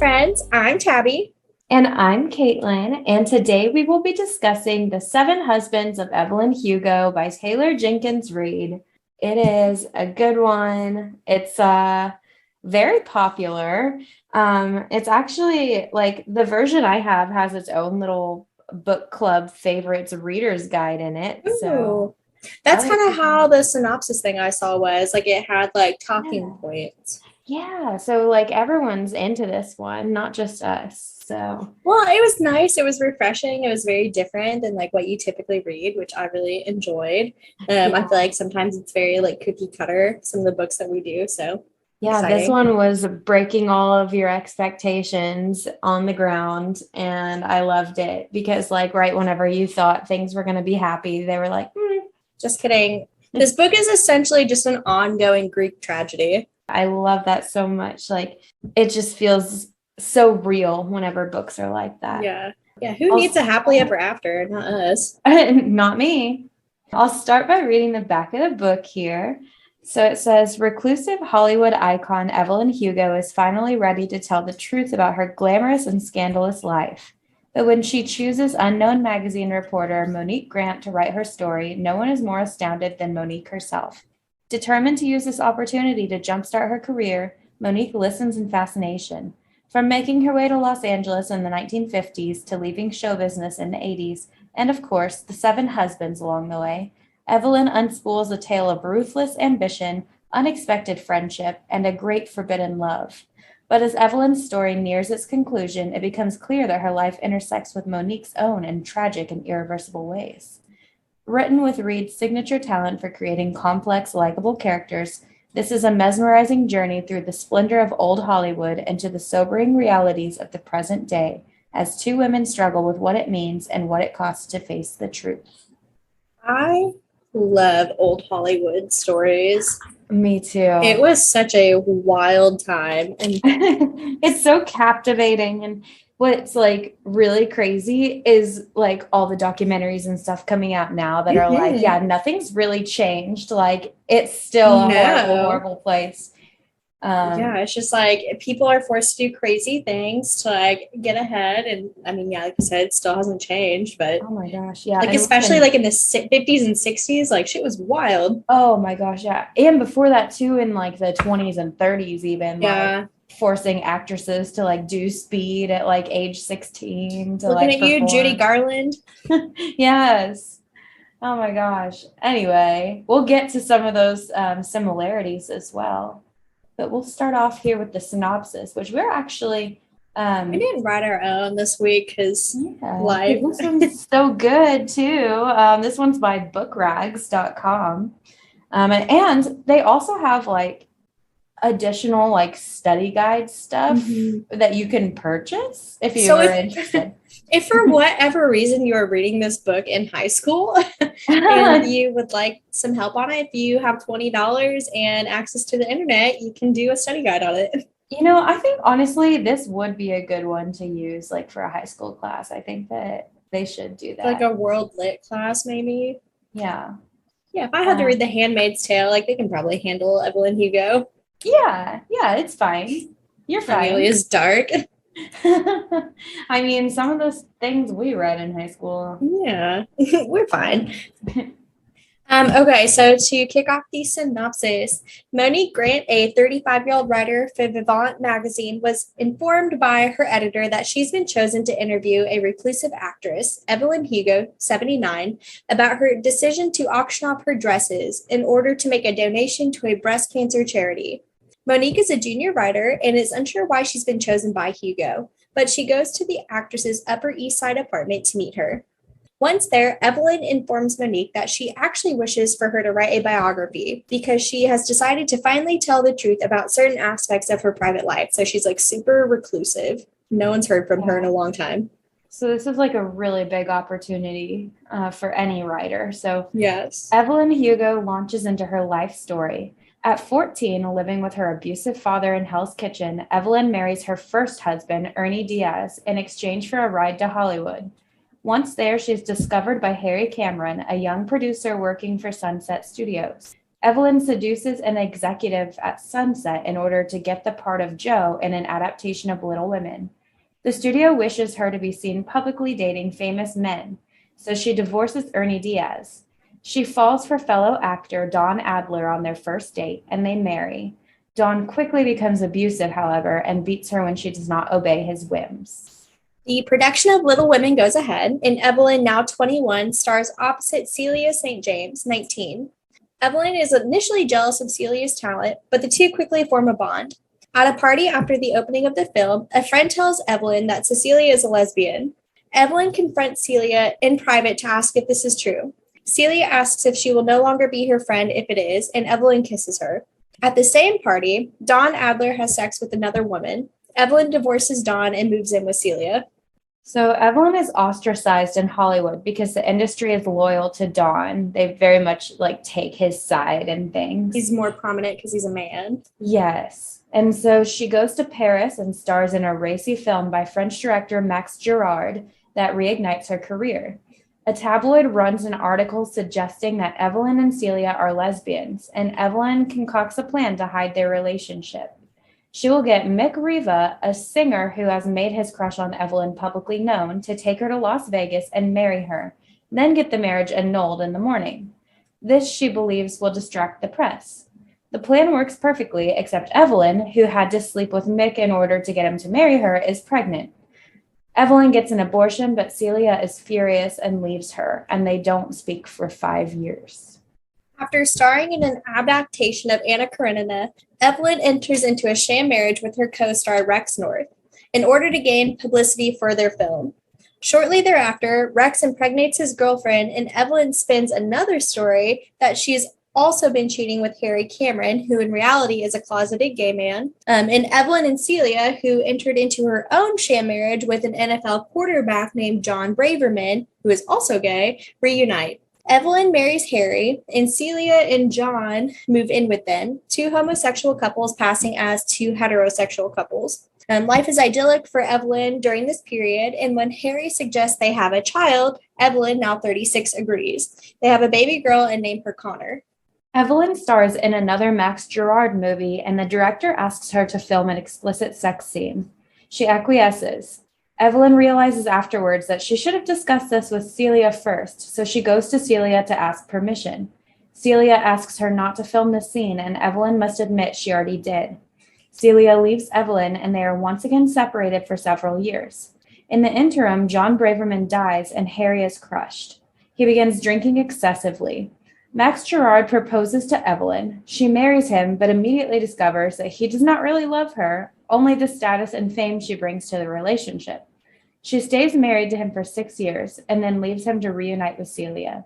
friends. I'm Tabby. And I'm Caitlin, and today we will be discussing The Seven Husbands of Evelyn Hugo by Taylor Jenkins Reid. It is a good one. It's very popular. It's actually like the version I have has its own little book club favorites reader's guide in it. So Ooh. That's kind of how the synopsis thing I saw was. Like it had like talking points. yeah, so like everyone's into this one, not just us. So Well, it was nice. It was refreshing. It was very different than like what you typically read, which I really enjoyed. I yeah. feel like sometimes it's very like cookie cutter, some of the books that we do. So Yeah, this exciting. one was breaking all of your expectations on the ground, and I loved it because, like, right whenever you thought things were going to be happy, they were like, Just kidding. This book is essentially just an ongoing Greek tragedy. I love that so much. Like, it just feels so real whenever books are like that. Yeah. Yeah. Who needs a Also, happily ever after? Not us. not me. I'll start by reading the back of the book here. So it says, reclusive Hollywood icon Evelyn Hugo is finally ready to tell the truth about her glamorous and scandalous life. But when she chooses unknown magazine reporter Monique Grant to write her story, no one is more astounded than Monique herself. Determined to use this opportunity to jumpstart her career, Monique listens in fascination. From making her way to Los Angeles in the 1950s to leaving show business in the 80s, and of course, the seven husbands along the way, Evelyn unspools a tale of ruthless ambition, unexpected friendship, and a great forbidden love. But as Evelyn's story nears its conclusion, it becomes clear that her life intersects with Monique's own in tragic and irreversible ways. Written with Reid's signature talent for creating complex, likable characters, this is a mesmerizing journey through the splendor of old Hollywood and to the sobering realities of the present day as two women struggle with what it means and what it costs to face the truth. I love old Hollywood stories. Me It too. was such a wild time. And It's so captivating. And what's like really crazy is like all the documentaries and stuff coming out now that are like, yeah, Mhm. nothing's really changed. Like it's still a horrible, No. horrible place. Yeah, it's just like people are forced to do crazy things to like get ahead. And I mean, yeah, like you said, it still hasn't changed, but Oh my gosh. Yeah. like And especially listen, like in the 50s and 60s, like shit was wild. oh my gosh. Yeah. And before that too, in like the 20s and 30s, even like Yeah. forcing actresses to like do speed at like age 16 to Looking like at you, Judy perform. Garland. Yes. Oh my gosh. Anyway, we'll get to some of those similarities as well. But we'll start off here with the synopsis, which we're actually, We didn't write our own this week because yeah, life. this one's so good too. This one's by bookrags.com. And they also have like additional like study guide stuff Mhm. that you can purchase if you So are if interested. if for whatever reason you are reading this book in high school and you would like some help on it, if you have $20 and access to the internet, you can do a study guide on it. You know, I think honestly, this would be a good one to use like for a high school class. I think that they should do Like that. a world lit class, maybe. Yeah. Yeah, if I had to read Um, The Handmaid's Tale, like they can probably handle Evelyn Hugo. yeah. Yeah. It's fine. You're fine. Amelia's dark. I mean, some of those things we read in high school. Yeah, we're fine. Okay, so to kick off the synopsis, Monique Grant, a 35-year-old writer for Vivant magazine, was informed by her editor that she's been chosen to interview a reclusive actress, Evelyn Hugo, 79, about her decision to auction off her dresses in order to make a donation to a breast cancer charity. Monique is a junior writer and is unsure why she's been chosen by Hugo, but she goes to the actress's Upper East Side apartment to meet her. Once there, Evelyn informs Monique that she actually wishes for her to write a biography because she has decided to finally tell the truth about certain aspects of her private life. So she's like super reclusive. No one's heard from her in Yeah. a long time. So this is like a really big opportunity for any writer. So Yes. Evelyn Hugo launches into her life story. At 14, living with her abusive father in Hell's Kitchen, Evelyn marries her first husband, Ernie Diaz, in exchange for a ride to Hollywood. Once there, she is discovered by Harry Cameron, a young producer working for Sunset Studios. Evelyn seduces an executive at Sunset in order to get the part of Jo in an adaptation of Little Women. The studio wishes her to be seen publicly dating famous men, so she divorces Ernie Diaz. She falls for fellow actor Don Adler on their first date, and they marry. Don quickly becomes abusive, however, and beats her when she does not obey his whims. The production of Little Women goes ahead, and Evelyn, now 21, stars opposite Celia St. James, 19. Evelyn is initially jealous of Celia's talent, but the two quickly form a bond. At a party after the opening of the film, a friend tells Evelyn that Cecilia is a lesbian. Evelyn confronts Celia in private to ask if this is true. Celia asks if she will no longer be her friend if it is, and Evelyn kisses her. At the same party, Don Adler has sex with another woman. Evelyn divorces Don and moves in with Celia. So Evelyn is ostracized in Hollywood because the industry is loyal to Don. They very much take his side and things. He's more prominent because he's a man. Yes. And so she goes to Paris and stars in a racy film by French director Max Girard that reignites her career. A tabloid runs an article suggesting that Evelyn and Celia are lesbians, and Evelyn concocts a plan to hide their relationship. She will get Mick Riva, a singer who has made his crush on Evelyn publicly known, to take her to Las Vegas and marry her, then get the marriage annulled in the morning. This, she believes, will distract the press. The plan works perfectly, except Evelyn, who had to sleep with Mick in order to get him to marry her, is pregnant. Evelyn gets an abortion, but Celia is furious and leaves her, and they don't speak for 5 years. After starring in an adaptation of Anna Karenina, Evelyn enters into a sham marriage with her co-star Rex North in order to gain publicity for their film. Shortly thereafter, Rex impregnates his girlfriend, and Evelyn spins another story that she's also been cheating with Harry Cameron, who in reality is a closeted gay man. And Evelyn and Celia, who entered into her own sham marriage with an NFL quarterback named John Braverman, who is also gay, reunite. Evelyn marries Harry, and Celia and John move in with them, two homosexual couples passing as two heterosexual couples. Life is idyllic for Evelyn during this period, and when Harry suggests they have a child, Evelyn, now 36, agrees. They have a baby girl and name her Connor. Evelyn stars in another Max Girard movie, and the director asks her to film an explicit sex scene. She acquiesces. Evelyn realizes afterwards that she should have discussed this with Celia first, so she goes to Celia to ask permission. Celia asks her not to film the scene, and Evelyn must admit she already did. Celia leaves Evelyn, and they are once again separated for several years. In the interim, John Braverman dies, and Harry is crushed. He begins drinking excessively. Max Girard proposes to Evelyn. She marries him, but immediately discovers that he does not really love her, only the status and fame she brings to the relationship. She stays married to him for 6 years, and then leaves him to reunite with Celia.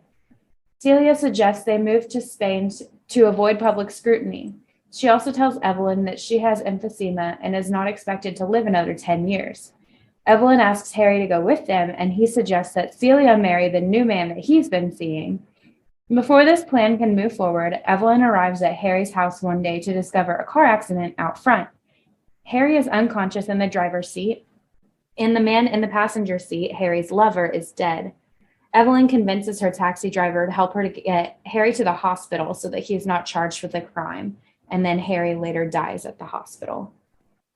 Celia suggests they move to Spain to avoid public scrutiny. She also tells Evelyn that she has emphysema and is not expected to live another 10 years. Evelyn asks Harry to go with them, and he suggests that Celia marry the new man that he's been seeing. Before this plan can move forward, Evelyn arrives at Harry's house one day to discover a car accident out front. Harry is unconscious in the driver's seat, and the man in the passenger seat, Harry's lover, is dead. Evelyn convinces her taxi driver to help her to get Harry to the hospital so that he is not charged with the crime, and then Harry later dies at the hospital.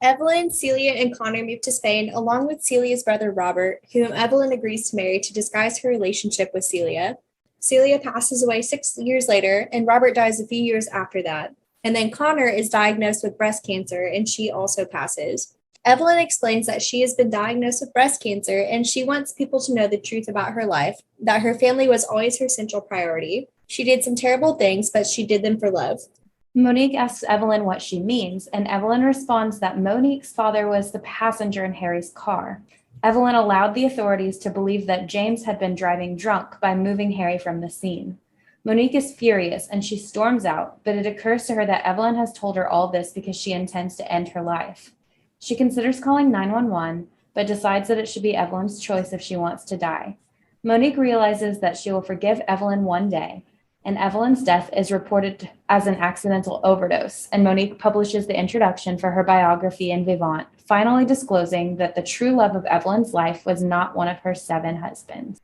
Evelyn, Celia, and Connor move to Spain along with Celia's brother Robert, whom Evelyn agrees to marry to disguise her relationship with Celia. Celia passes away 6 years later, and Robert dies a few years after that. And then Connor is diagnosed with breast cancer, and she also passes. Evelyn explains that she has been diagnosed with breast cancer, and she wants people to know the truth about her life, that her family was always her central priority. She did some terrible things, but she did them for love. Monique asks Evelyn what she means, and Evelyn responds that Monique's father was the passenger in Harry's car. Evelyn allowed the authorities to believe that James had been driving drunk by moving Harry from the scene. Monique is furious, and she storms out, but it occurs to her that Evelyn has told her all this because she intends to end her life. She considers calling 911, but decides that it should be Evelyn's choice if she wants to die. Monique realizes that she will forgive Evelyn one day, and Evelyn's death is reported as an accidental overdose, and Monique publishes the introduction for her biography in Vivant, finally disclosing that the true love of Evelyn's life was not one of her 7 husbands.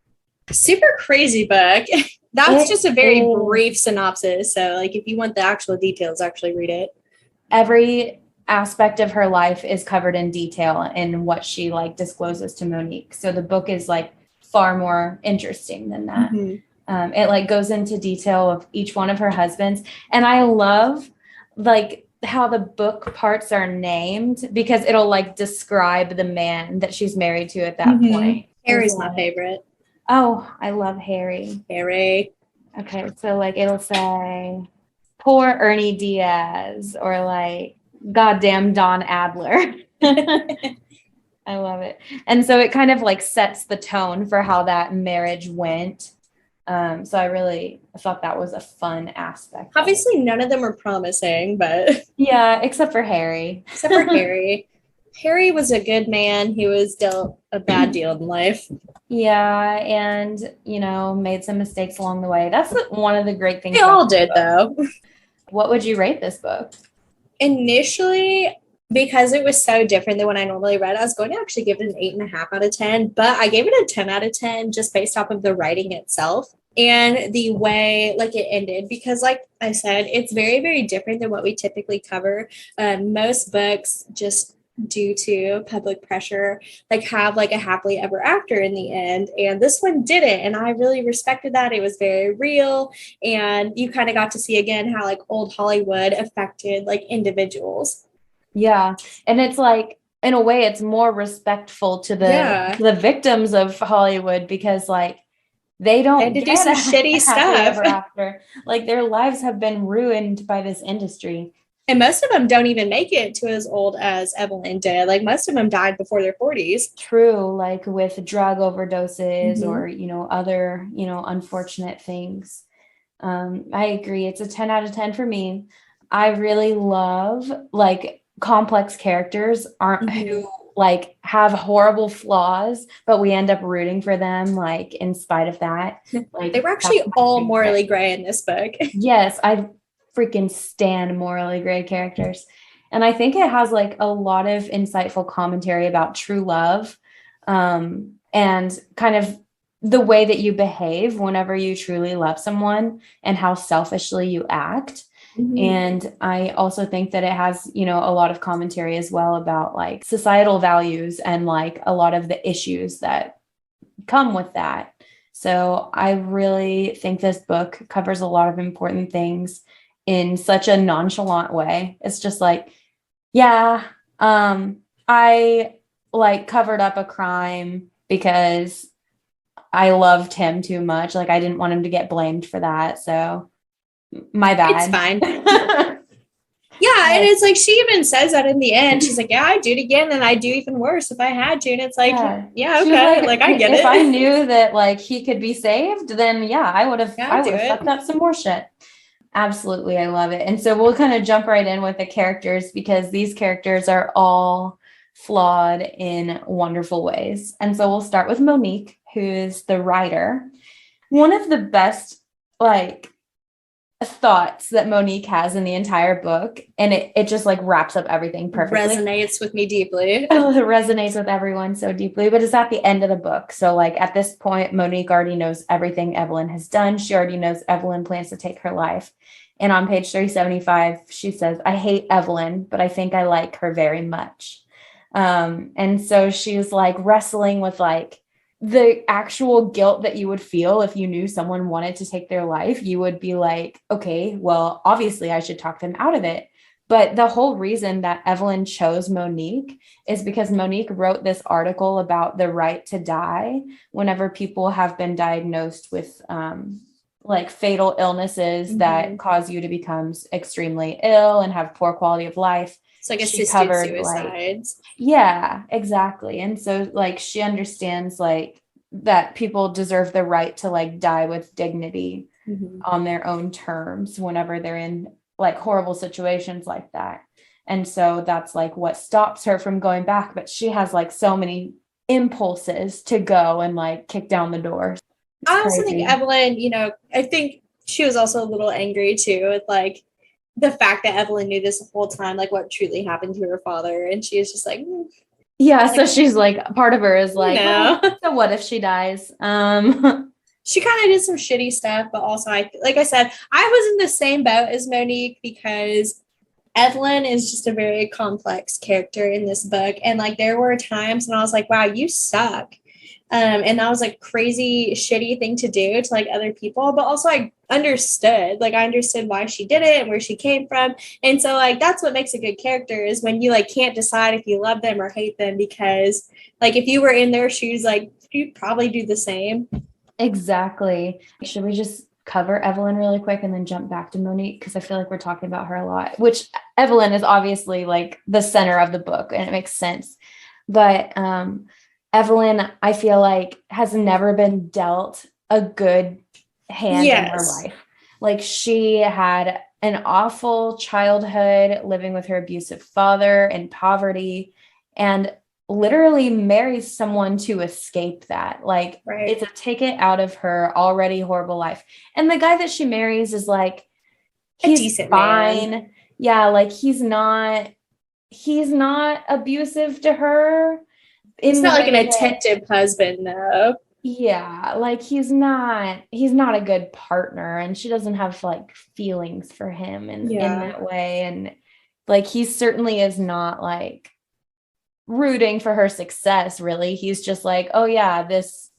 Super crazy book. That's It just a very is. brief synopsis. So, like, if you want the actual details, actually read it. Every aspect of her life is covered in detail in what she like discloses to Monique. So the book is like far more interesting than that. It like goes into detail of each one of her husbands. And I love like how the book parts are named because it'll like describe the man that she's married to at that point. Harry's my favorite. Oh, I love Harry. Harry. Okay, so like it'll say poor Ernie Diaz or like goddamn Don Adler. I love it. And so it kind of like sets the tone for how that marriage went. So I thought that was a fun aspect. Obviously, none of them were promising, but yeah, except for Harry. Except for Harry. Harry was a good man. He was dealt a bad deal in life. Yeah, and made some mistakes along the way. That's one of the great things. They all did, though. What would you rate this book? Initially, because it was so different than what I normally read, I was going to actually give it an 8.5 out of 10, but I gave it a 10 out of 10 just based off of the writing itself and the way like it ended, because like I said, it's very, very different than what we typically cover. Most books, just due to public pressure, like have like a happily ever after in the end, and this one didn't, and I really respected that. It was very real, and you kind of got to see again how like old Hollywood affected like individuals. Yeah, and it's like in a way it's more respectful to the victims of Hollywood because like they don't get to do some shitty stuff after. Like their lives have been ruined by this industry. And most of them don't even make it to as old as Evelyn did. Like most of them died before their 40s. True, like with drug overdoses or, other, unfortunate things. I agree. It's a 10 out of 10 for me. I really love like complex characters who like have horrible flaws, but we end up rooting for them like in spite of that. Like they were actually all morally gray in this book. Yes, I freaking stan morally gray characters. And I think it has like a lot of insightful commentary about true love, and kind of the way that you behave whenever you truly love someone and how selfishly you act. And I also think that it has, a lot of commentary as well about like societal values and like a lot of the issues that come with that. So I really think this book covers a lot of important things in such a nonchalant way. It's just like, yeah, I like covered up a crime because I loved him too much. Like I didn't want him to get blamed for that. So my bad. It's fine. Yeah, and it's like she even says that in the end. She's like, yeah, I'd do it again, and I'd do even worse if I had to. And it's like, yeah okay, like I get it. If I knew that like he could be saved, then yeah, I would have fucked up some more shit. Absolutely, I love it. And so we'll kind of jump right in with the characters because these characters are all flawed in wonderful ways. And so we'll start with Monique, who is the writer. One of the best like thoughts that Monique has in the entire book, and it just like wraps up everything perfectly. Resonates with me deeply. It resonates with everyone so deeply, but it's at the end of the book. So like at this point, Monique already knows everything Evelyn has done. She already knows Evelyn plans to take her life. And on page 375, she says, I hate Evelyn, but I think I like her very much. And so she's like wrestling with like the actual guilt that you would feel if you knew someone wanted to take their life. You would be like, okay, well, obviously I should talk them out of it. But the whole reason that Evelyn chose Monique is because Monique wrote this article about the right to die whenever people have been diagnosed with like fatal illnesses that cause you to become extremely ill and have poor quality of life. It's like assisted suicides. Yeah, exactly. And so like she understands like that people deserve the right to like die with dignity on their own terms whenever they're in like horrible situations like that. And so that's like what stops her from going back. But she has like so many impulses to go and like kick down the door. I also think Evelyn, I think she was also a little angry too with like the fact that Evelyn knew this the whole time, like what truly happened to her father. And she was just like, yeah. So she's like, part of her is like, no. So what if she dies? she kind of did some shitty stuff, but also like I said, I was in the same boat as Monique because Evelyn is just a very complex character in this book. And like there were times when I was like, wow, you suck. And that was like crazy, shitty thing to do to like other people. But also I understood why she did it and where she came from. And so like that's what makes a good character is when you like can't decide if you love them or hate them, because like if you were in their shoes, like you'd probably do the same. Exactly. Should we just cover Evelyn really quick and then jump back to Monique? Because I feel like we're talking about her a lot, which Evelyn is obviously like the center of the book and it makes sense. But Evelyn, I feel like, has never been dealt a good hand in her life. Like she had an awful childhood living with her abusive father in poverty and literally marries someone to escape that. Like it's a ticket out of her already horrible life. And the guy that she marries is like, he's fine. Man. Yeah. Like he's not abusive to her. He's not like an attentive husband though. Yeah. Like he's not a good partner and she doesn't have like feelings for him in that way. And like, he certainly is not like rooting for her success, really. He's just like, oh yeah, this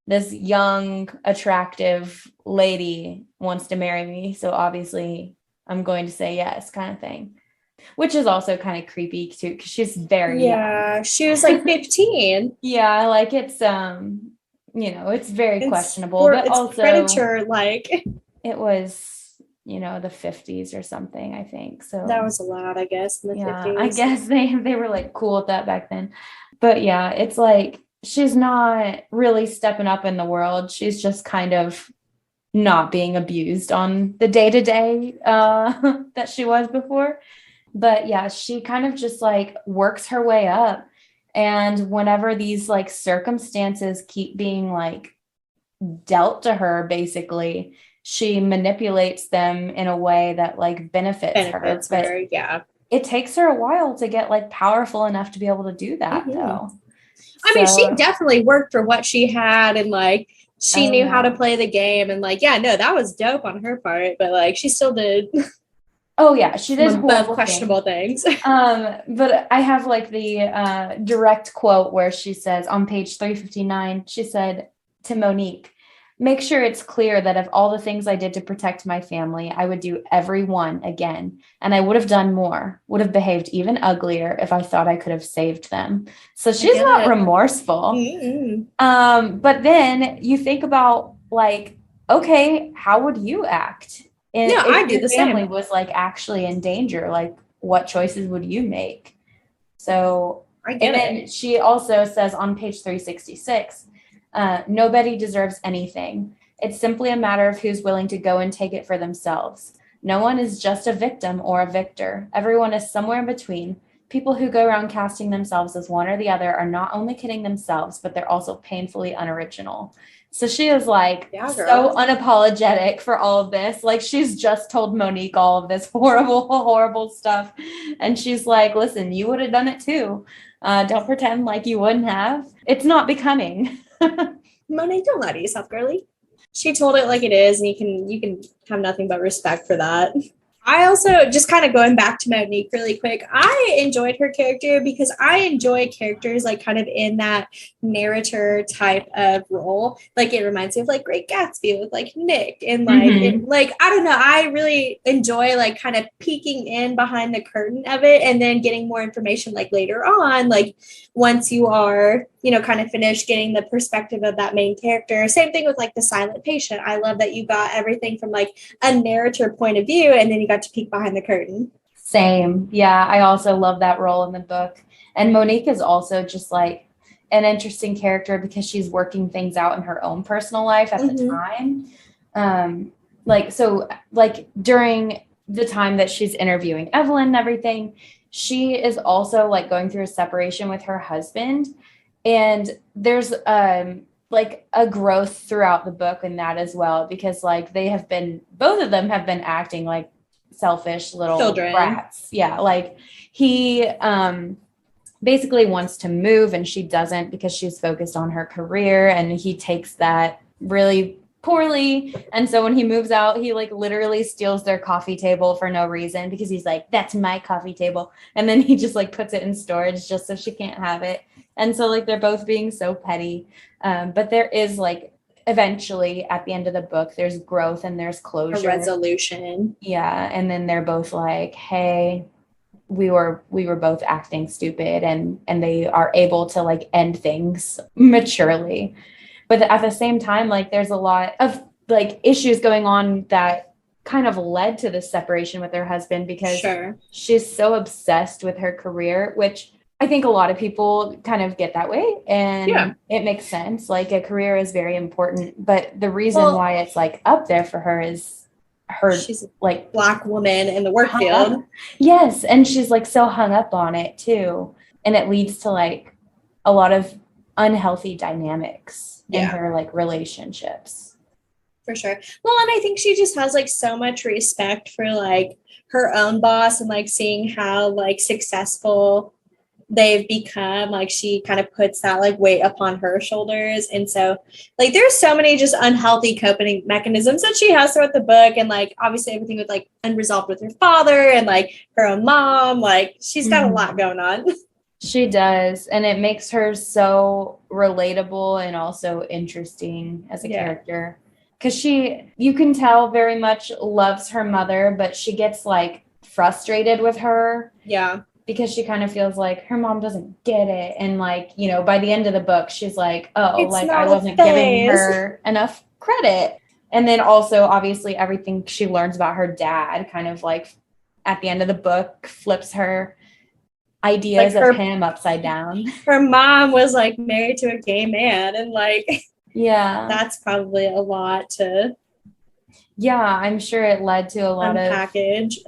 young, attractive lady wants to marry me. So obviously I'm going to say yes, kind of thing. Which is also kind of creepy too, because she's very young. She was like 15. Yeah, like it's it's very questionable, but it's also predator like. It was, the 50s or something, I think. So that was allowed, I guess, in the 50s. I guess they were like cool with that back then. But yeah, it's like she's not really stepping up in the world. She's just kind of not being abused on the day-to-day that she was before. But yeah, she kind of just like works her way up. And whenever these like circumstances keep being like dealt to her, basically, she manipulates them in a way that like benefits her. But yeah, it takes her a while to get like powerful enough to be able to do that though. I mean, she definitely worked for what she had and like she knew how to play the game and like, that was dope on her part, but like she still did. Oh yeah, she did horrible questionable things. But I have like the direct quote where she says on page 359, she said to Monique, "Make sure it's clear that of all the things I did to protect my family, I would do every one again. And I would have done more, would have behaved even uglier if I thought I could have saved them." So she's not remorseful. But then you think about like, okay, how would you act? And I do the family same. Was like actually in danger, like what choices would you make? So she also says on page 366, nobody deserves anything. It's simply a matter of who's willing to go and take it for themselves. No one is just a victim or a victor. Everyone is somewhere in between. People who go around casting themselves as one or the other are not only kidding themselves, but they're also painfully unoriginal. So she is like so unapologetic for all of this. Like she's just told Monique all of this horrible, horrible stuff. And she's like, listen, you would have done it too. Don't pretend like you wouldn't have. It's not becoming. Monique, don't lie to yourself, girly. She told it like it is, and you can have nothing but respect for that. I also, just kind of going back to Monique really quick, I enjoyed her character because I enjoy characters like kind of in that narrator type of role. Like it reminds me of like Great Gatsby with like Nick and like, I don't know. I really enjoy like kind of peeking in behind the curtain of it and then getting more information like later on, like once you are, kind of finished getting the perspective of that main character. Same thing with like The Silent Patient. I love that you got everything from like a narrator point of view and then you got to peek behind the curtain. Same. Yeah, I also love that role in the book. And Monique is also just like an interesting character because she's working things out in her own personal life at the time. During the time that she's interviewing Evelyn and everything, she is also like going through a separation with her husband. And there's like a growth throughout the book in that as well, because like both of them have been acting like selfish little brats. Yeah. Like he basically wants to move and she doesn't because she's focused on her career. And he takes that really poorly. And so when he moves out, he like literally steals their coffee table for no reason because he's like, that's my coffee table. And then he just like puts it in storage just so she can't have it. And so like they're both being so petty. But there is like eventually at the end of the book, there's growth and there's closure. A resolution. Yeah. And then they're both like, hey, we were both acting stupid, and they are able to like end things maturely. But at the same time, like there's a lot of like issues going on that kind of led to this separation with her husband because she's so obsessed with her career, which I think a lot of people kind of get that way, and it makes sense. Like a career is very important, but the reason why it's like up there for her is she's like Black woman in the work field. Yes. And she's like so hung up on it too. And it leads to like a lot of unhealthy dynamics in her like relationships. For sure. Well, and I think she just has like so much respect for like her own boss and like seeing how like successful they've become. Like she kind of puts that like weight upon her shoulders. And so like there's so many just unhealthy coping mechanisms that she has throughout the book. And like obviously everything with like unresolved with her father and like her own mom, like she's got a lot going on. She does. And it makes her so relatable and also interesting as a character. Because you can tell very much loves her mother, but she gets like frustrated with her. Yeah. Because she kind of feels like her mom doesn't get it. And like, you know, by the end of the book, she's like, oh, it's like I wasn't giving her enough credit. And then also obviously everything she learns about her dad kind of like at the end of the book flips her ideas like of him upside down. Her mom was like married to a gay man, and like, that's probably a lot to. Yeah, I'm sure it led to a lot of package.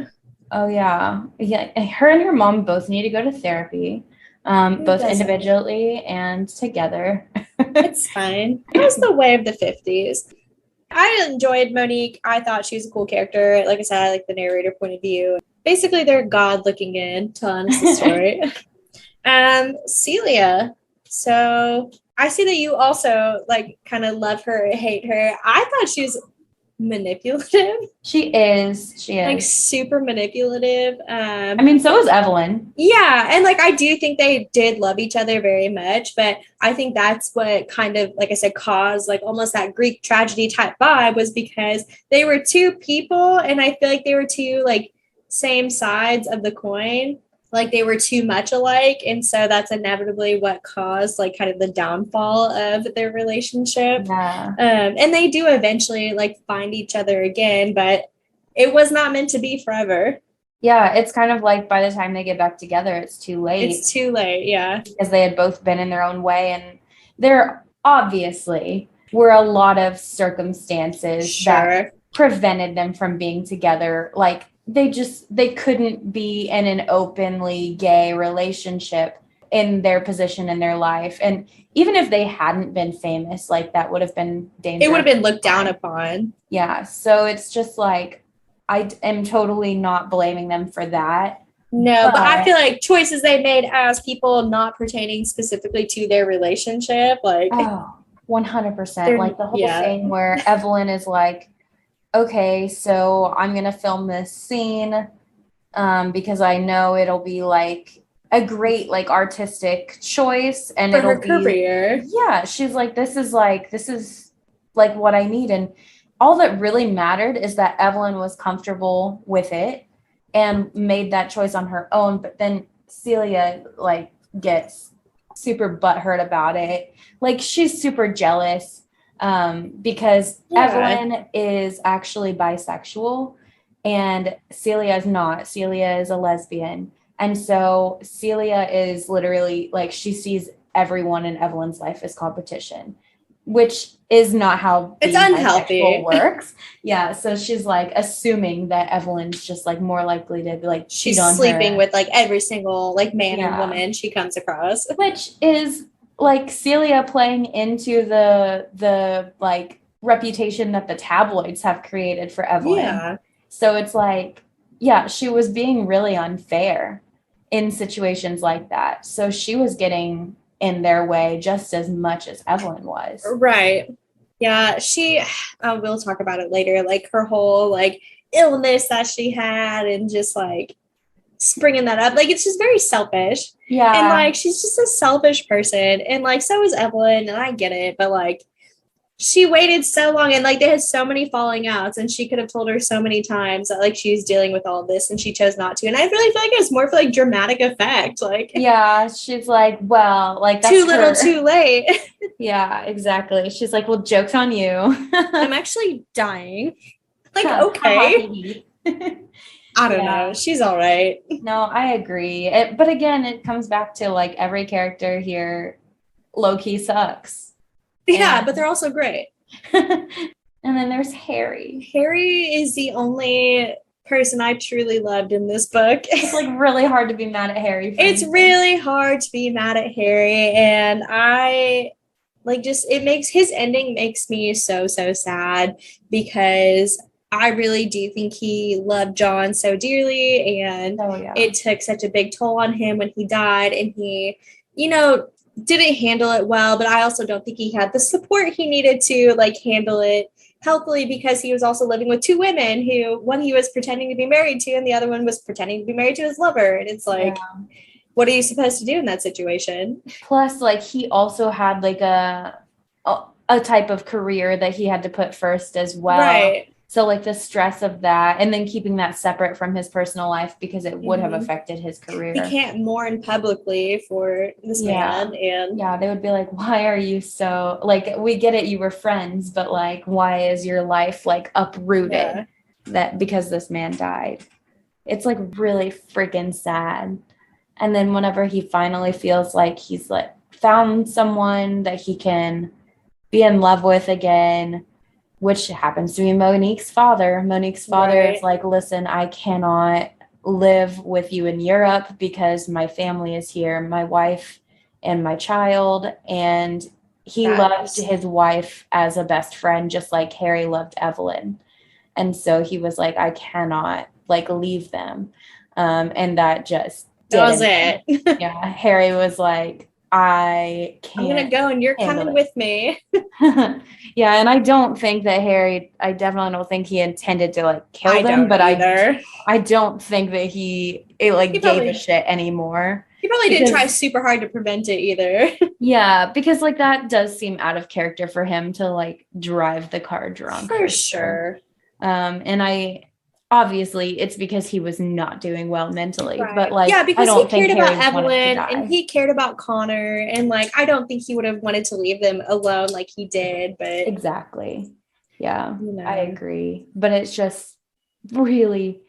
Oh, yeah. Yeah. Her and her mom both need to go to therapy, both individually and together. It's fine. It was the way of the 50s. I enjoyed Monique. I thought she was a cool character. Like I said, I like the narrator point of view. Basically, they're God looking in, telling us the story. Celia. So I see that you also like kind of love her or hate her. I thought she was manipulative. She is like super manipulative. I mean, so is Evelyn. Yeah, and like I do think they did love each other very much, but I think that's what kind of, like I said, caused like almost that Greek tragedy type vibe, was because they were two people, and I feel like they were two like same sides of the coin. Like they were too much alike, and so that's inevitably what caused like kind of the downfall of their relationship. And they do eventually like find each other again, but it was not meant to be forever. Yeah, it's kind of like by the time they get back together, it's too late. It's too late, yeah. Because they had both been in their own way, and there obviously were a lot of circumstances that prevented them from being together. Like they couldn't be in an openly gay relationship in their position in their life. And even if they hadn't been famous, like that would have been dangerous. It would have been looked down upon. Yeah. So it's just like, I am totally not blaming them for that. No, but I feel like choices they made as people not pertaining specifically to their relationship, like 100%. Like the whole thing where Evelyn is like, okay, so I'm going to film this scene because I know it'll be like a great like artistic choice, and for her career. Yeah, she's like, this is like what I need. And all that really mattered is that Evelyn was comfortable with it and made that choice on her own. But then Celia like gets super butthurt about it. Like she's super jealous because Evelyn is actually bisexual and Celia is not. Celia is a lesbian. And so Celia is literally like, she sees everyone in Evelyn's life as competition, which is not how it's unhealthy works. Yeah. So she's like assuming that Evelyn's just like more likely to be like, she's sleeping with like every single like man and woman she comes across, which is like Celia playing into the like reputation that the tabloids have created for Evelyn. Yeah. So it's like, yeah, she was being really unfair in situations like that. So she was getting in their way just as much as Evelyn was. Right. Yeah, she, we'll talk about it later, like her whole like illness that she had and just like bringing that up. Like, it's just very selfish. And Yeah. like, she's just a selfish person. And like, so is Evelyn. And I get it. But like, she waited so long and like, they had so many falling outs. And she could have told her so many times that like she was dealing with all this and she chose not to. And I really feel like it was more for like dramatic effect. Like, Yeah, she's like, well, like that's too little, too late. Yeah, exactly. She's like, well, joke's on you. I'm actually dying. Like, Ha, ha, ha, okay. he, I don't Yeah. know. She's all right. No, I agree. But again, it comes back to like every character here low key sucks. Yeah, And but they're also great. and then there's Harry. Harry is the only person I truly loved in this book. It's like really hard to be mad at Harry. It's really hard to be mad at Harry, and I like just it makes his ending makes me so sad because I really do think he loved John so dearly, and Oh yeah. it took such a big toll on him when he died, and he, didn't handle it well. But I also don't think he had the support he needed to like handle it healthily because he was also living with two women who one he was pretending to be married to and the other one was pretending to be married to his lover. And it's like, what are you supposed to do in that situation? Plus, like he also had like a type of career that he had to put first as well. Right. So like the stress of that and then keeping that separate from his personal life because it would have affected his career. He can't mourn publicly for this man. And yeah, they would be like, why are you so like, we get it, you were friends, but like, why is your life like uprooted that because this man died? It's like really freaking sad. And then whenever he finally feels like he's like found someone that he can be in love with again, which happens to be Monique's father. Monique's father is like, listen, I cannot live with you in Europe because my family is here, my wife and my child. And he loved his wife as a best friend, just like Harry loved Evelyn. And so he was like, I cannot like leave them. And that just was it. Yeah. Harry was like, I can't. I'm gonna go and you're coming with me. Yeah, and I don't think that Harry, I definitely don't think he intended to like kill them, but I don't think that he gave a shit anymore. He probably didn't try super hard to prevent it either. Yeah, because like that does seem out of character for him to like drive the car drunk. For sure. And obviously it's because he was not doing well mentally, but like, yeah, because he cared about Evelyn and he cared about Connor. And like, I don't think he would have wanted to leave them alone like he did, but exactly. Yeah, I agree. But it's just really,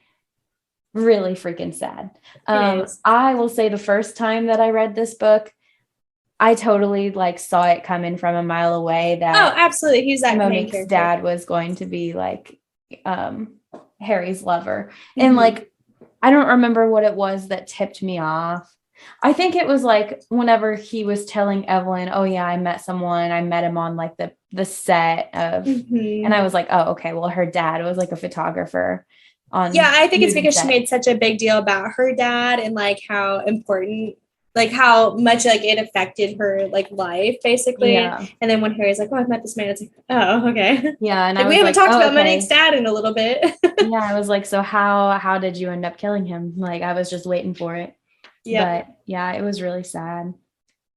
really freaking sad. I will say the first time that I read this book, I totally like saw it coming from a mile away that absolutely. He's that Monique's dad was going to be like Harry's lover. And like, I don't remember what it was that tipped me off. I think it was like whenever he was telling Evelyn, oh yeah, I met someone, I met him on like the set of, and I was like, oh, okay, well, her dad was like a photographer on. Yeah, I think it's because she made such a big deal about her dad and like how important, like how much like it affected her like life basically. And then when Harry's like, oh, I've met this man, it's like, oh, okay. Yeah. And like, we haven't talked about Monique's dad in a little bit. Yeah, I was like, so how did you end up killing him? Like, I was just waiting for it. Yeah. But yeah, it was really sad.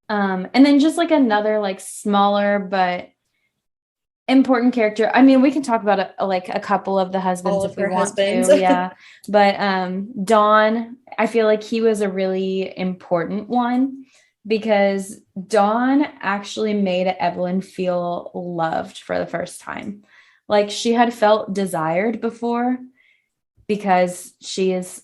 And then just like another like smaller but important character. I mean, we can talk about a couple of the husbands if we want to. Yeah. But Dawn, I feel like he was a really important one because Dawn actually made Evelyn feel loved for the first time. Like she had felt desired before because she is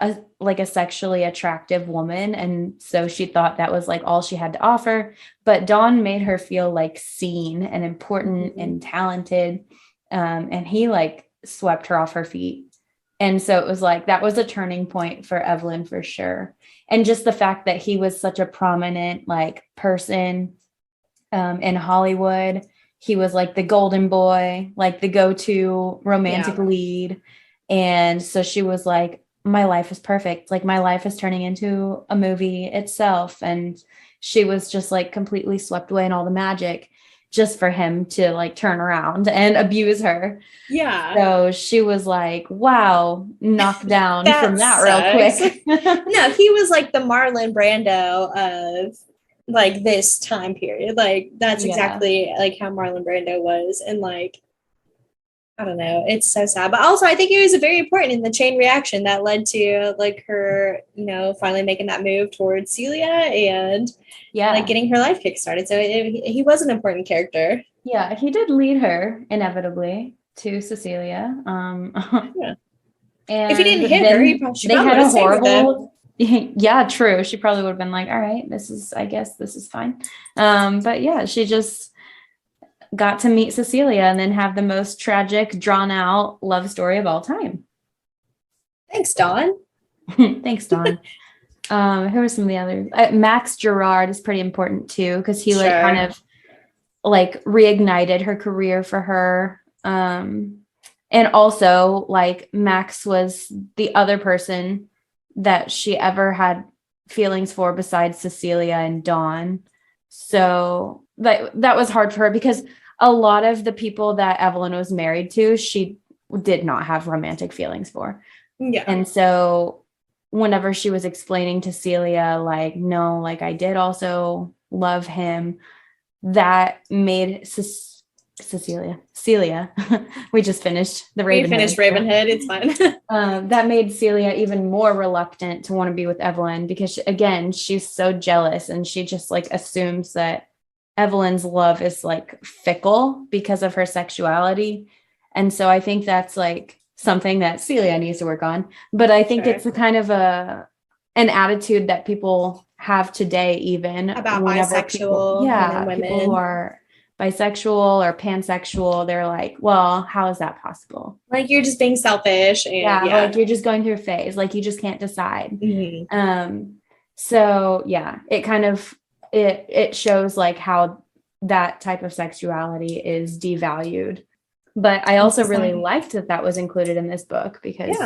a sexually attractive woman. And so she thought that was like all she had to offer. But Dawn made her feel like seen and important and talented. And he like swept her off her feet. And so it was like, that was a turning point for Evelyn for sure. And just the fact that he was such a prominent like person in Hollywood. He was like the golden boy, like the go-to romantic lead. And so she was like, my life is perfect. Like my life is turning into a movie itself. And she was just like completely swept away in all the magic. just for him to like turn around and abuse her. Yeah. So she was like, wow, knocked down That from that sucks. real quick. No, he was like the Marlon Brando of like this time period. Like that's exactly like how Marlon Brando was. And like, I don't know, it's so sad. But also I think it was very important in the chain reaction that led to like her, you know, finally making that move towards Celia and like getting her life kickstarted. So he was an important character. Yeah, he did lead her inevitably to Cecilia. Yeah. And if he didn't hit her, they had a horrible. Yeah, true. She probably would have been like, all right, I guess this is fine. But yeah, she just got to meet Cecilia and then have the most tragic, drawn out love story of all time. Thanks, Dawn. Thanks, Dawn. Who are some of the others? Max Gerard is pretty important too, because he like kind of like reignited her career for her. And also like Max was the other person that she ever had feelings for besides Cecilia and Dawn. So that was hard for her because a lot of the people that Evelyn was married to, she did not have romantic feelings for. Yeah. And so whenever she was explaining to Celia, like, no, like I did also love him, that made Celia, we just finished the Ravenhood. We finished Ravenhood. It's fine. That made Celia even more reluctant to want to be with Evelyn because, again, she's so jealous and she just like assumes that Evelyn's love is like fickle because of her sexuality. And so I think that's like something that Celia needs to work on. But I think it's a kind of an attitude that people have today, even about bisexual women. People who are bisexual or pansexual, they're like, well, how is that possible? Like you're just being selfish. And, like you're just going through a phase, like you just can't decide. Mm-hmm. So yeah, it kind of it shows like how that type of sexuality is devalued. But I also really liked that was included in this book because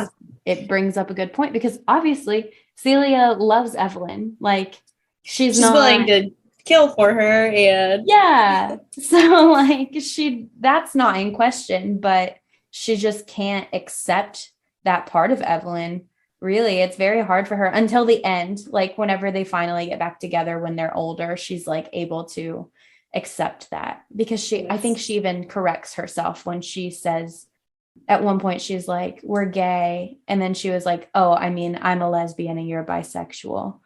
it brings up a good point, because obviously Celia loves Evelyn. Like she's not willing to kill for her. And so like that's not in question, but she just can't accept that part of Evelyn. Really, it's very hard for her until the end. Like whenever they finally get back together when they're older, she's like able to accept that, because I think she even corrects herself when she says at one point, she's like, we're gay. And then she was like, oh, I mean, I'm a lesbian and you're bisexual.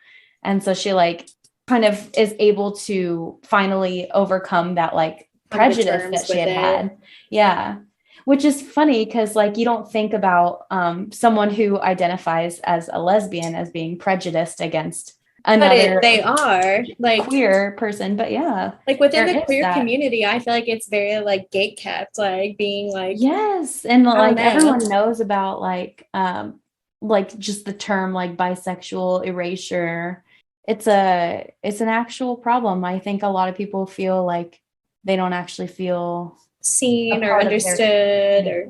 And so she like kind of is able to finally overcome that like prejudice that she had. Yeah. Which is funny because like you don't think about someone who identifies as a lesbian as being prejudiced against another they are like queer person. But yeah, like within the queer community, I feel like it's very like gate kept, like being like and like everyone knows about like just the term like bisexual erasure. It's an actual problem. I think a lot of people feel like they don't actually feel seen or understood or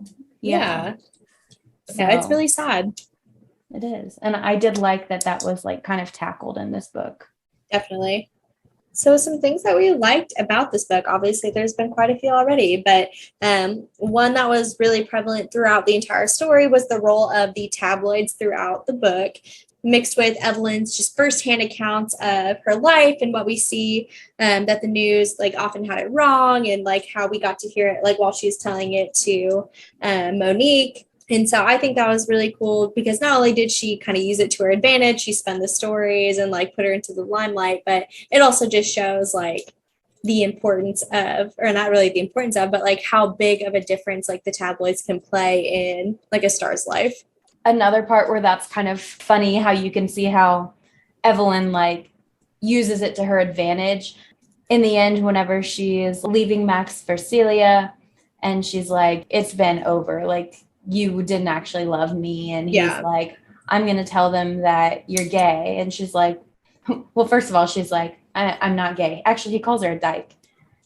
it's really sad. It is. And I did like that was like kind of tackled in this book. Definitely. So some things that we liked about this book, obviously there's been quite a few already, but one that was really prevalent throughout the entire story was the role of the tabloids throughout the book, mixed with Evelyn's just firsthand accounts of her life and what we see that the news like often had it wrong, and like how we got to hear it like while she was telling it to Monique. And so I think that was really cool because not only did she kind of use it to her advantage, she spun the stories and like put her into the limelight, but it also just shows like the importance of, or not really the importance of, but like how big of a difference like the tabloids can play in like a star's life. Another part where that's kind of funny, how you can see how Evelyn like uses it to her advantage. In the end, whenever she is leaving Max for Celia and she's like, it's been over, like you didn't actually love me. And he's like, I'm going to tell them that you're gay. And she's like, well, first of all, she's like, I'm not gay. Actually, he calls her a dyke.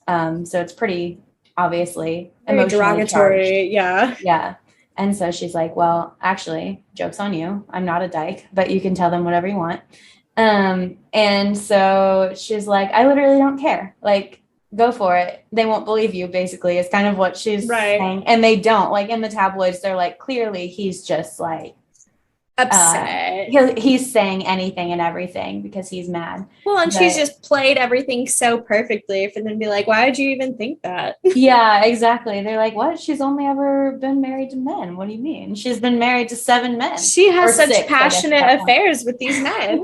So it's pretty obviously very derogatory. Charged. Yeah. And so she's like, well, actually, joke's on you. I'm not a dyke, but you can tell them whatever you want. And so she's like, I literally don't care. Like, go for it. They won't believe you, basically, is kind of what she's Right. saying. And they don't. Like, in the tabloids, they're like, clearly he's just like upset. He's saying anything and everything because he's mad. Well, and she's just played everything so perfectly for them to be like, why would you even think that? Yeah, exactly. They're like, what? She's only ever been married to men. What do you mean? She's been married to 7 men. She has such 6, passionate affairs with these men.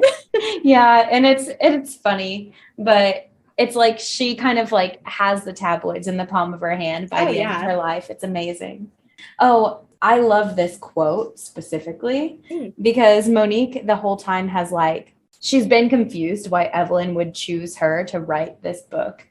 Yeah, and it's funny, but it's like she kind of like has the tabloids in the palm of her hand by the end of her life. It's amazing. Oh, I love this quote specifically because Monique the whole time has like, she's been confused why Evelyn would choose her to write this book.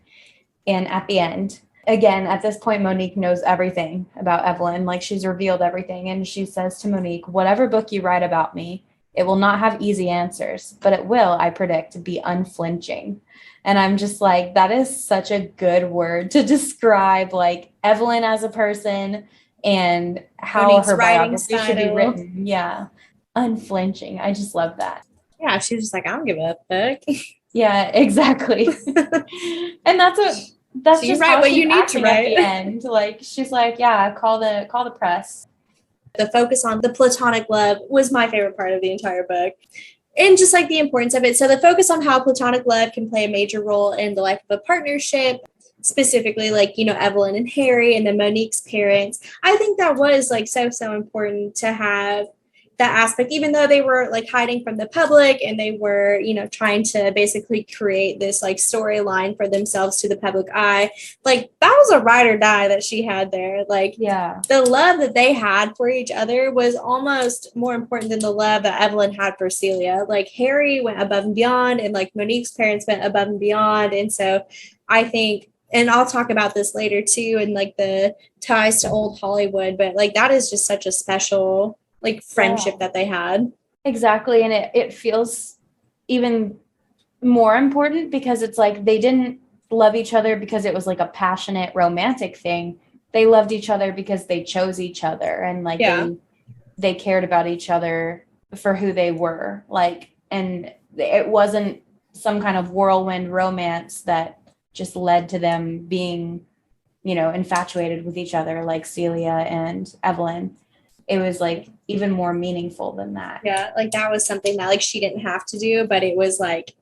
And at the end, again, at this point, Monique knows everything about Evelyn. Like, she's revealed everything. And she says to Monique, whatever book you write about me, it will not have easy answers, but it will, I predict, be unflinching. And I'm just like, that is such a good word to describe like Evelyn as a person and how Monique's her biography style should be written. Yeah. Unflinching. I just love that. Yeah. She's just like, I don't give a fuck. Yeah, exactly. And that's so just write what you need to write at the end. Like, she's like, yeah, call the press. The focus on the platonic love was my favorite part of the entire book. And just like the importance of it. So the focus on how platonic love can play a major role in the life of a partnership, specifically like, you know, Evelyn and Harry and then Monique's parents. I think that was like so important to have that aspect, even though they were like hiding from the public and they were, you know, trying to basically create this like storyline for themselves to the public eye. Like, that was a ride or die that she had there. Like, yeah, the love that they had for each other was almost more important than the love that Evelyn had for Celia. Like, Harry went above and beyond, and like Monique's parents went above and beyond. And so I think, and I'll talk about this later too, and like the ties to old Hollywood, but like that is just such a special like friendship that they had. Exactly. And it feels even more important because it's like they didn't love each other because it was like a passionate romantic thing. They loved each other because they chose each other and like they cared about each other for who they were. Like, and it wasn't some kind of whirlwind romance that just led to them being, you know, infatuated with each other like Celia and Evelyn. It was like even more meaningful than that. Yeah, like that was something that like she didn't have to do, but it was like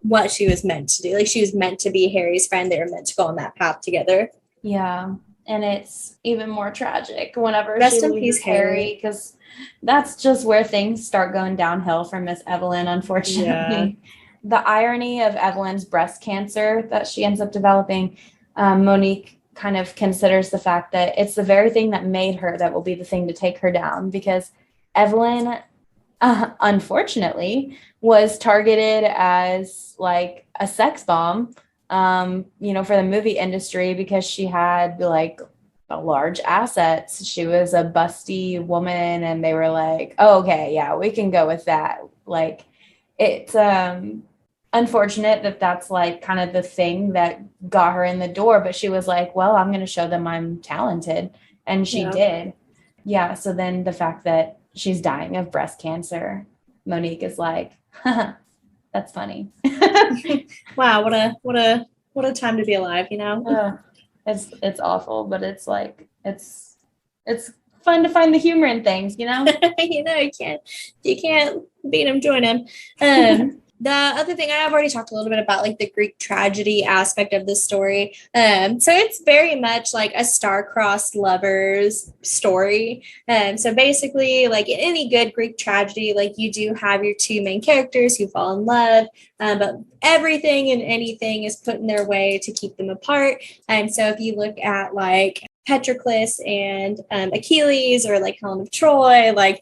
what she was meant to do. Like, she was meant to be Harry's friend. They were meant to go on that path together. Yeah, and it's even more tragic whenever Rest in peace, Harry, because that's just where things start going downhill for Miss Evelyn, unfortunately. Yeah. The irony of Evelyn's breast cancer that she ends up developing, Monique kind of considers the fact that it's the very thing that made her that will be the thing to take her down, because Evelyn, unfortunately, was targeted as like a sex bomb, you know, for the movie industry because she had like large assets. She was a busty woman and they were like, oh, okay, yeah, we can go with that. Like, it's unfortunate that that's like kind of the thing that got her in the door, but she was like, well, I'm going to show them I'm talented. And she did. Yeah. So then the fact that she's dying of breast cancer, Monique is like, that's funny. Wow. What a time to be alive, you know? It's awful, but it's like, it's fun to find the humor in things, you know? You know, you can't beat him, join him. The other thing, I've already talked a little bit about like the Greek tragedy aspect of the story. So it's very much like a star-crossed lovers story. So basically, like in any good Greek tragedy, like you do have your two main characters who fall in love, but everything and anything is put in their way to keep them apart. And so if you look at like Patroclus and Achilles, or like Helen of Troy, like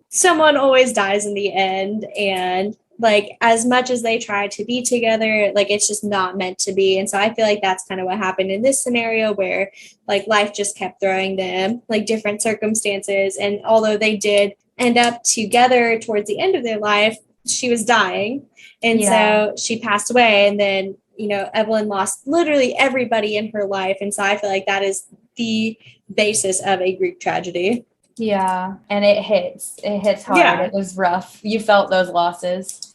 someone always dies in the end. And like, as much as they try to be together, like it's just not meant to be. And so I feel like that's kind of what happened in this scenario, where like life just kept throwing them like different circumstances. And although they did end up together towards the end of their life, she was dying. And so she passed away. And then, you know, Evelyn lost literally everybody in her life. And so I feel like that is the basis of a Greek tragedy. Yeah. And it hits hard. Yeah. It was rough. You felt those losses.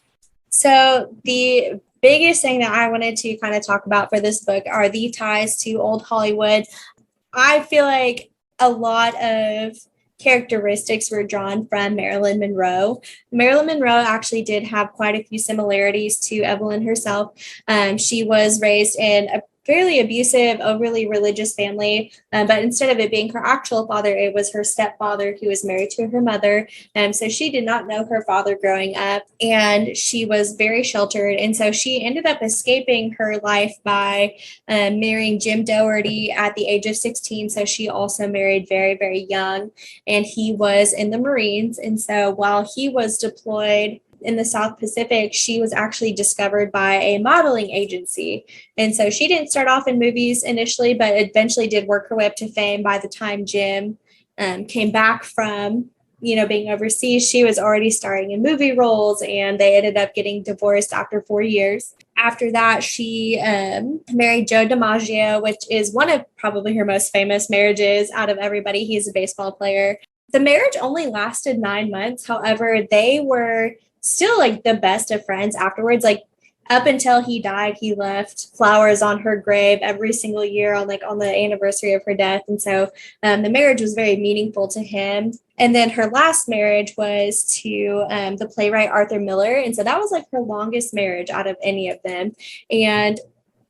So the biggest thing that I wanted to kind of talk about for this book are the ties to old Hollywood. I feel like a lot of characteristics were drawn from Marilyn Monroe. Marilyn Monroe actually did have quite a few similarities to Evelyn herself. She was raised in a fairly abusive, overly religious family, but instead of it being her actual father, it was her stepfather who was married to her mother. So she did not know her father growing up, and she was very sheltered. And so she ended up escaping her life by marrying Jim Doherty at the age of 16. So she also married very, very young, and he was in the Marines. And so while he was deployed in the South Pacific, she was actually discovered by a modeling agency. And so she didn't start off in movies initially, but eventually did work her way up to fame. By the time Jim came back from, being overseas, she was already starring in movie roles, and they ended up getting divorced after 4 years. After that, she married Joe DiMaggio, which is one of probably her most famous marriages out of everybody. He's a baseball player. The marriage only lasted 9 months. However, they were still like the best of friends afterwards. Like up until he died, he left flowers on her grave every single year on the anniversary of her death. And so the marriage was very meaningful to him. And then her last marriage was to the playwright Arthur Miller. And so that was like her longest marriage out of any of them, and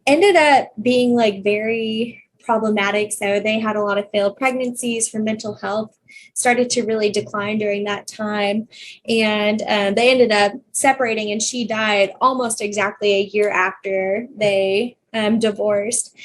ended up being like very problematic. So they had a lot of failed pregnancies. Her mental health started to really decline during that time, and they ended up separating, and she died almost exactly a year after they divorced.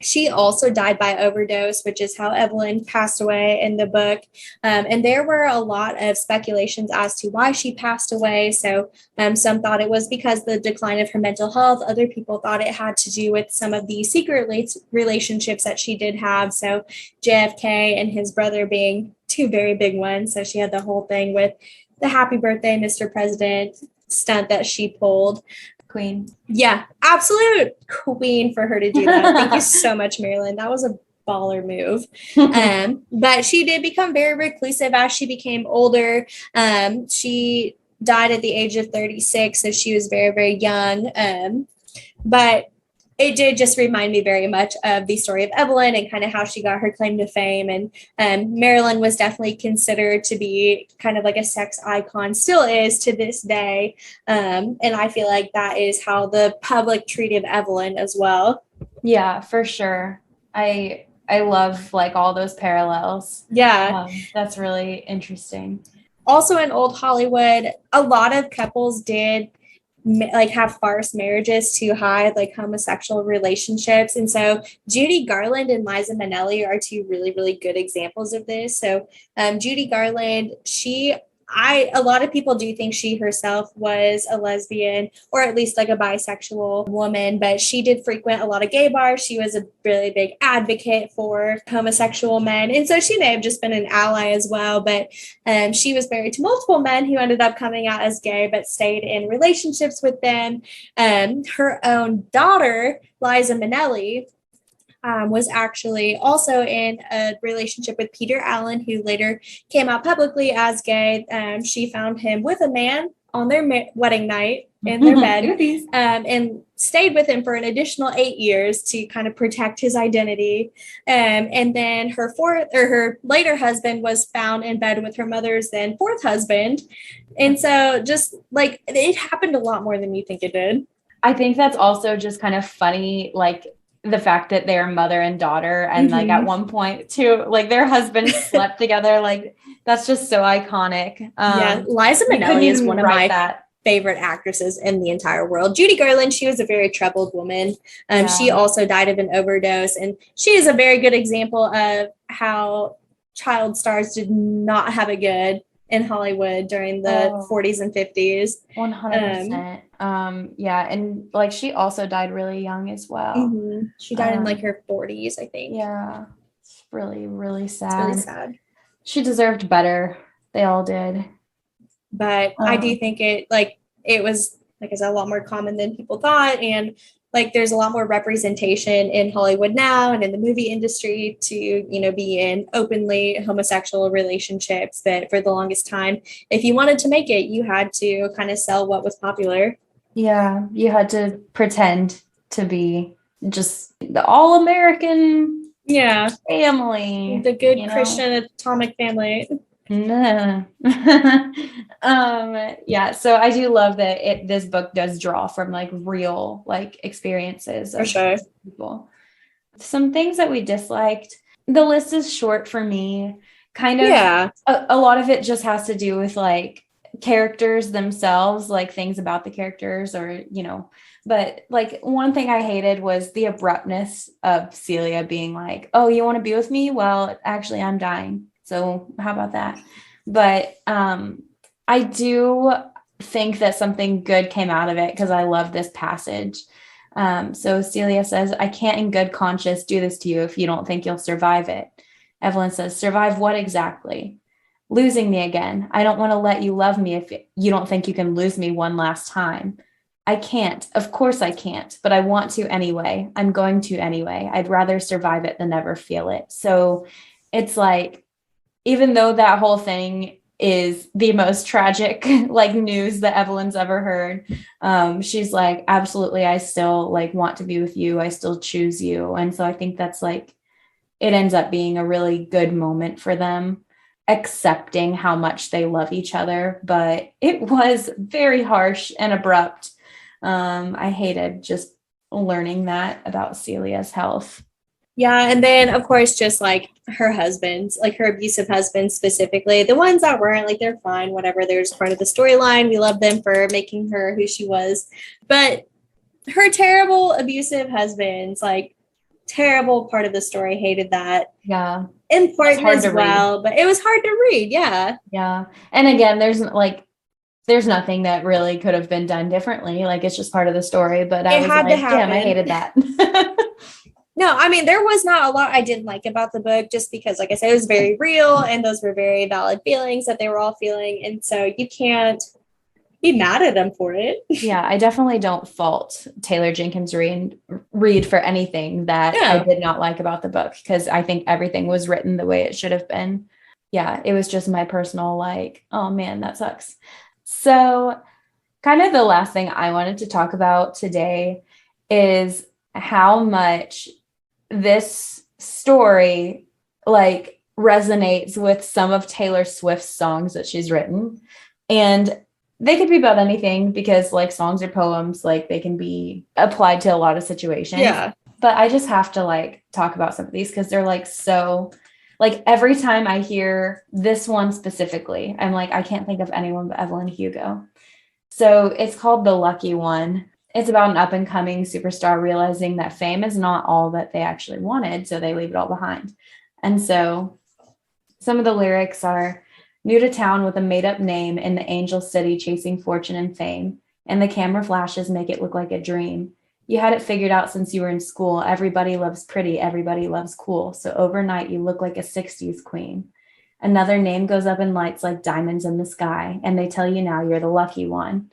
She also died by overdose, which is how Evelyn passed away in the book. And there were a lot of speculations as to why she passed away. So some thought it was because of the decline of her mental health. Other people thought it had to do with some of the secret relationships that she did have. So JFK and his brother being two very big ones. So she had the whole thing with the Happy Birthday, Mr. President stunt that she pulled. Queen. Yeah, absolute queen for her to do that. Thank you so much, Marilyn. That was a baller move. But she did become very reclusive as she became older. She died at the age of 36, so she was very, very young. But it did just remind me very much of the story of Evelyn and kind of how she got her claim to fame. And Marilyn was definitely considered to be kind of like a sex icon, still is to this day. And I feel like that is how the public treated Evelyn as well. Yeah, for sure. I love like all those parallels. Yeah. That's really interesting. Also in old Hollywood, a lot of couples did like have farce marriages to hide like homosexual relationships. And so Judy Garland and Liza Minnelli are two really, really good examples of this. So Judy Garland, a lot of people do think she herself was a lesbian or at least like a bisexual woman, but she did frequent a lot of gay bars. She was a really big advocate for homosexual men. And so she may have just been an ally as well, but she was married to multiple men who ended up coming out as gay, but stayed in relationships with them. Her own daughter, Liza Minnelli, was actually also in a relationship with Peter Allen, who later came out publicly as gay. She found him with a man on their wedding night in their bed and stayed with him for an additional 8 years to kind of protect his identity. And then her later husband was found in bed with her mother's then fourth husband. And so just like it happened a lot more than you think it did. I think that's also just kind of funny, like the fact that they're mother and daughter, and like at one point too, like their husbands slept together. Like that's just so iconic. Yeah, Liza Minnelli is one of my favorite actresses in the entire world. Judy Garland, she was a very troubled woman. She also died of an overdose, and she is a very good example of how child stars did not have it good in Hollywood during the 40s and 50s. 100%. Yeah. And like, she also died really young as well. Mm-hmm. She died in like her 40s, I think. Yeah. It's really, really sad. It's really sad. She deserved better. They all did. But I do think it was, like I said, a lot more common than people thought. And like, there's a lot more representation in Hollywood now and in the movie industry to, be in openly homosexual relationships, that for the longest time, if you wanted to make it, you had to kind of sell what was popular. Yeah, you had to pretend to be just the all-American family. The good Christian atomic family. No. Yeah, so I do love that this book does draw from like real like experiences For sure. people. Some things that we disliked. The list is short for me. Kind of a lot of it just has to do with like characters themselves, like things about the characters or, but like one thing I hated was the abruptness of Celia being like, oh, you want to be with me? Well, actually I'm dying. So how about that? But I do think that something good came out of it because I love this passage. So Celia says, I can't in good conscience do this to you if you don't think you'll survive it. Evelyn says, survive what exactly? Losing me again. I don't want to let you love me if you don't think you can lose me one last time. I can't. Of course I can't, but I want to anyway. I'm going to anyway. I'd rather survive it than never feel it. So it's like, even though that whole thing is the most tragic like news that Evelyn's ever heard, she's like, absolutely, I still like want to be with you. I still choose you. And so I think that's like, it ends up being a really good moment for them, accepting how much they love each other. But it was very harsh and abrupt. I hated just learning that about Celia's health. Yeah. And then, of course, just like her husbands, like her abusive husbands specifically, the ones that weren't, like, they're fine, whatever. There's part of the storyline. We love them for making her who she was. But her terrible abusive husbands, like, terrible part of the story, hated that. Yeah. Important as well, but it was hard to read. Yeah. Yeah. And again, there's nothing that really could have been done differently. Like, it's just part of the story, but I was like, damn, I hated that. No, I mean, there was not a lot I didn't like about the book just because, like I said, it was very real and those were very valid feelings that they were all feeling. And so you can't be mad at them for it. Yeah, I definitely don't fault Taylor Jenkins Reid for anything that I did not like about the book because I think everything was written the way it should have been. Yeah, it was just my personal like, oh man, that sucks. So kind of the last thing I wanted to talk about today is how much this story like resonates with some of Taylor Swift's songs that she's written. And they could be about anything because like songs or poems, like they can be applied to a lot of situations. Yeah. But I just have to like talk about some of these because they're like so like every time I hear this one specifically, I'm like, I can't think of anyone but Evelyn Hugo. So it's called The Lucky One. It's about an up-and-coming superstar realizing that fame is not all that they actually wanted, so they leave it all behind. And so some of the lyrics are, new to town with a made-up name in the angel city chasing fortune and fame, and the camera flashes make it look like a dream. You had it figured out since you were in school. Everybody loves pretty, everybody loves cool, so overnight you look like a 60s queen. Another name goes up in lights like diamonds in the sky, and they tell you now you're the lucky one.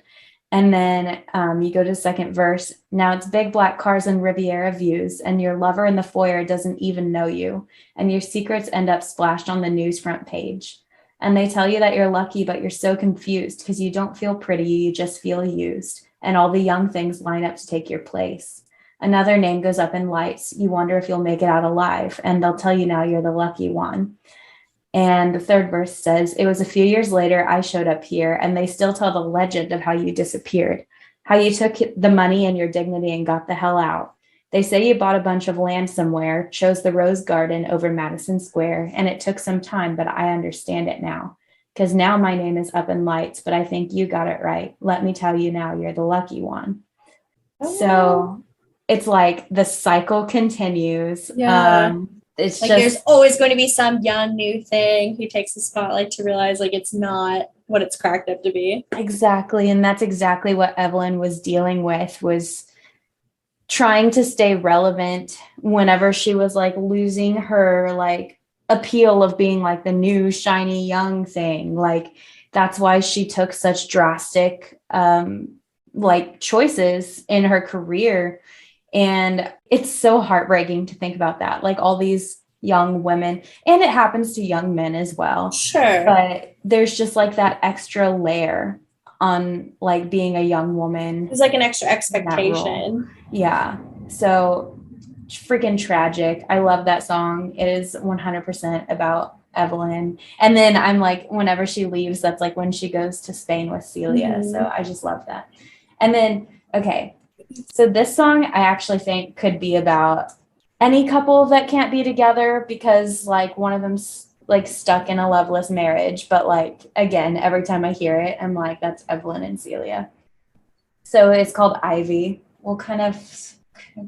And then you go to the second verse. Now it's big black cars and Riviera views, and your lover in the foyer doesn't even know you, and your secrets end up splashed on the news front page. And they tell you that you're lucky, but you're so confused because you don't feel pretty, you just feel used, and all the young things line up to take your place. Another name goes up in lights. You wonder if you'll make it out alive, and they'll tell you now you're the lucky one. And the third verse says, it was a few years later I showed up here, and they still tell the legend of how you disappeared, how you took the money and your dignity and got the hell out. They say you bought a bunch of land somewhere, chose the Rose Garden over Madison Square, and it took some time, but I understand it now. Because now my name is up in lights, but I think you got it right. Let me tell you now, you're the lucky one. Oh. So it's like the cycle continues. Yeah. It's like just, there's always going to be some young new thing who takes the spotlight to realize like it's not what it's cracked up to be. Exactly. And that's exactly what Evelyn was dealing with, was trying to stay relevant whenever she was like losing her like appeal of being like the new shiny young thing. Like that's why she took such drastic like choices in her career. And it's so heartbreaking to think about that, like all these young women, and it happens to young men as well. Sure. But there's just like that extra layer on like being a young woman. It's like an extra in that expectation. Yeah. So freaking tragic. I love that song. It is 100% about Evelyn. And then I'm like, whenever she leaves, that's like when she goes to Spain with Celia. So I just love that. And then, okay. So this song I actually think could be about any couple that can't be together because like one of them's like stuck in a loveless marriage. But like, again, every time I hear it, I'm like, that's Evelyn and Celia. So it's called Ivy. We'll kind of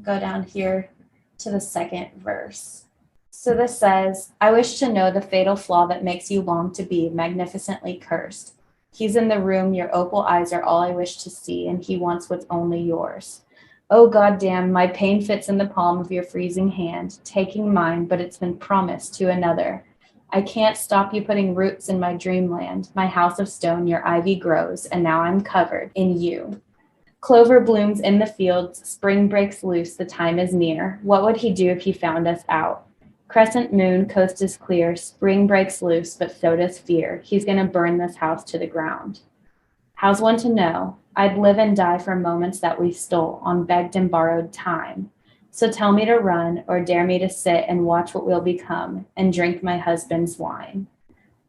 go down here to the second verse. So this says, I wish to know the fatal flaw that makes you long to be magnificently cursed. He's in the room, your opal eyes are all I wish to see, and he wants what's only yours. Oh, goddamn, my pain fits in the palm of your freezing hand, taking mine, but it's been promised to another. I can't stop you putting roots in my dreamland, my house of stone, your ivy grows, and now I'm covered in you. Clover blooms in the fields, spring breaks loose, the time is near. What would he do if he found us out? Crescent moon, coast is clear, spring breaks loose, but so does fear. He's gonna burn this house to the ground. How's one to know? I'd live and die for moments that we stole on begged and borrowed time. So tell me to run or dare me to sit and watch what we'll become and drink my husband's wine.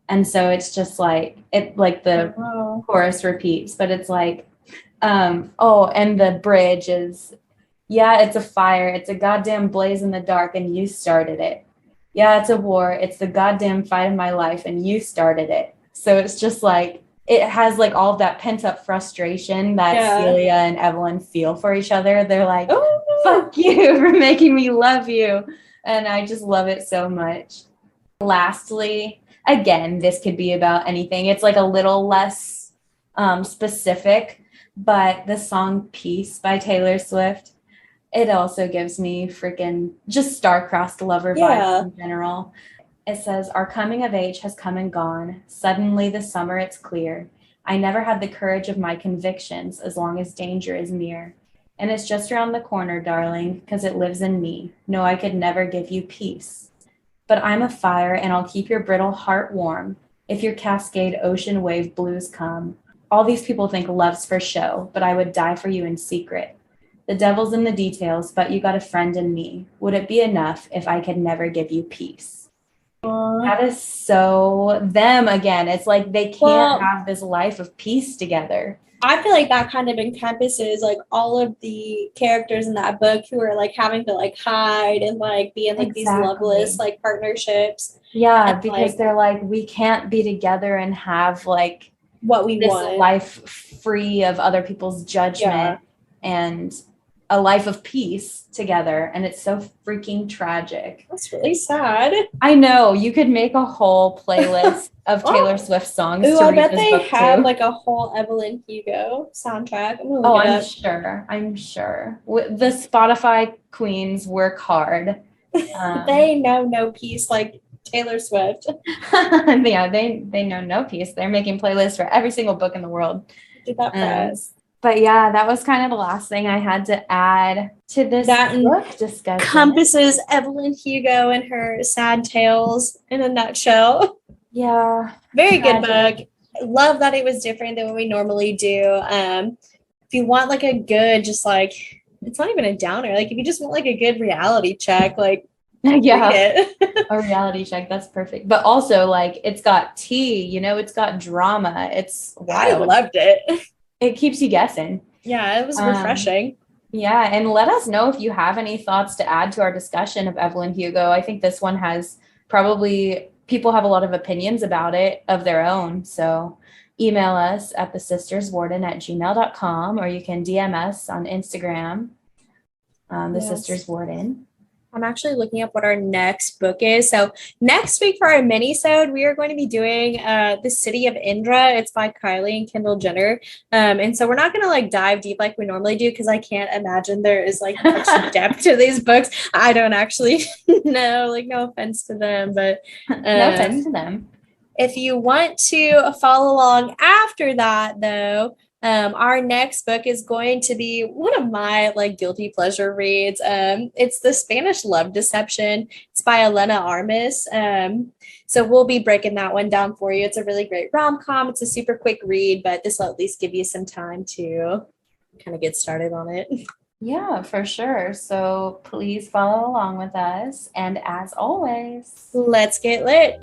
And so it's just like, it like the chorus repeats, but it's like, and the bridge is, yeah, it's a fire. It's a goddamn blaze in the dark and you started it. Yeah, it's a war. It's the goddamn fight of my life and you started it. So it's just like, it has like all of that pent up frustration that Celia and Evelyn feel for each other. They're like, fuck you for making me love you. And I just love it so much. Lastly, again, this could be about anything. It's like a little less specific, but the song Peace by Taylor Swift, it also gives me freaking just star-crossed lover vibes in general. It says, our coming of age has come and gone. Suddenly this summer it's clear. I never had the courage of my convictions as long as danger is near. And it's just around the corner, darling, because it lives in me. No, I could never give you peace. But I'm a fire and I'll keep your brittle heart warm. If your cascade ocean wave blues come. All these people think love's for show, but I would die for you in secret. The devil's in the details, but you got a friend in me. Would it be enough if I could never give you peace? That is so them again. It's like they can't have this life of peace together. I feel like that kind of encompasses like all of the characters in that book who are like having to like hide and like be in like these loveless like partnerships. Yeah, and, because like, they're like, we can't be together and have like what we want, life free of other people's judgment and a life of peace together. And it's so freaking tragic. That's really sad. I know. You could make a whole playlist of Taylor Swift songs. Ooh, I bet they have like a whole Evelyn Hugo soundtrack. I'm sure. The Spotify queens work hard. They know no peace like Taylor Swift. Yeah, they know no peace. They're making playlists for every single book in the world. Did that for us. But yeah, that was kind of the last thing I had to add to this book discussion. Encompasses Evelyn Hugo and her sad tales in a nutshell. Yeah. Very good book. Love that it was different than what we normally do. If you want like a good, just like, it's not even a downer. Like if you just want like a good reality check, like a reality check, that's perfect. But also like it's got tea, it's got drama. It's wild. I loved it. It keeps you guessing. Yeah, it was refreshing. Yeah, and let us know if you have any thoughts to add to our discussion of Evelyn Hugo. I think this one has people have a lot of opinions about it of their own. So email us at thesisterswarden@gmail.com, or you can DM us on Instagram, Sisters Warden. I'm actually looking up what our next book is. So next week for our mini-sode, we are going to be doing The City of Indra. It's by Kylie and Kendall Jenner. And so we're not going to like dive deep like we normally do because I can't imagine there is like much depth to these books. I don't actually know, like no offense to them, but no offense to them. If you want to follow along after that though, our next book is going to be one of my like guilty pleasure reads. It's The Spanish Love Deception. It's It's by Elena Armis. So we'll be breaking that one down for you. It's a really great rom-com. It's a super quick read, but this will at least give you some time to kind of get started on it. Yeah, for sure. So please follow along with us. And as always, Let's get lit.